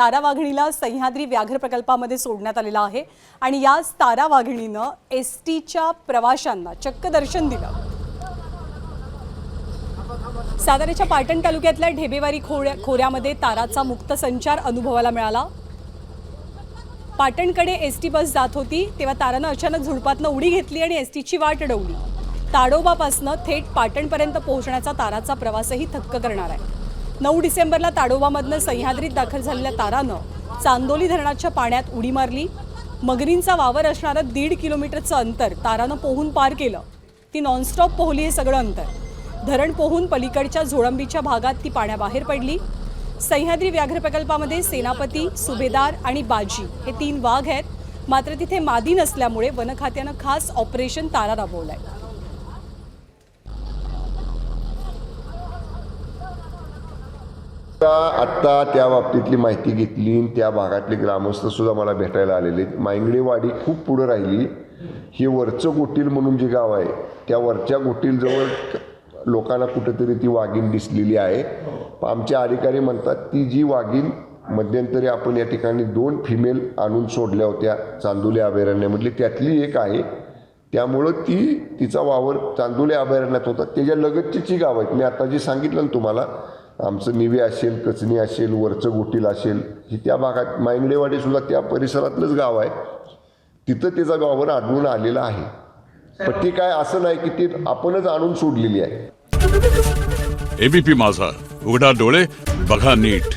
तारा वाघिणीला सह्याद्री व्याघ्र प्रकल्पामध्ये सोडण्यात आलेला आहे आणि याच तारा वाघिणीनं एसटीच्या प्रवाशांना चक्क दर्शन दिलं। साताऱ्याच्या पाटण तालुक्यातल्या ढेबेवारी खोऱ्यामध्ये ताराचा मुक्त संचार अनुभवायला मिळाला। पाटणकडे एसटी बस जात होती तेव्हा तारानं अचानक झुडपातनं उडी घेतली आणि एसटीची वाट अडवली। ताडोबापासनं थेट पाटणपर्यंत पोहोचण्याचा ताराचा प्रवासही थक्क करणार आहे। 9 डिसेंबरला ताडोबामधनं सह्याद्रीत दाखल झालेल्या तारानं चांदोली धरणाच्या पाण्यात उडी मारली। मगरींचा वावर असणारं 1.5 किलोमीटरचं अंतर तारानं पोहून पार केलं। ती नॉनस्टॉप पोहली हे सगळं अंतर। धरण पोहून पलीकडच्या झोळंबीच्या भागात ती पाण्याबाहेर पडली। सह्याद्री व्याघ्र प्रकल्पामध्ये सेनापती, सुभेदार आणि बाजी हे 3 वाघ आहेत, मात्र तिथे मादी नसल्यामुळे वन खात्यानं खास ऑपरेशन तारा राबवलंय। आत्ता त्या बाबतीतली माहिती घेतली। त्या भागातले ग्रामस्थ सुद्धा मला भेटायला आलेले। मांगडेवाडी खूप पुढे राहिली। हे वरचं गोटील म्हणून जे गाव आहे त्या वरच्या गोटीलजवळ लोकांना कुठेतरी ती वाघीण दिसलेली आहे। आमचे अधिकारी म्हणतात ती जी वाघीण मध्यंतरी आपण या ठिकाणी 2 फिमेल आणून सोडल्या होत्या चांदोली अभयारण्यामधली, त्यातली एक आहे। त्यामुळं तिचा वावर चांदोली अभयारण्यात होता। त्याच्या लगतची जी गाव आहेत, मी आता जे सांगितलं ना तुम्हाला, आमचं निवे असेल, कचनी असेल, वरचं गोटील असेल, ही त्या भागात मांगडेवाडी सुद्धा त्या परिसरातलंच गाव आहे। तिथं त्याचा वावर आढळून आलेला आहे। पण ती काय असं नाही की ती आपणच आणून सोडलेली आहे। एबीपी माझा, उघडा डोळे बघा नीट।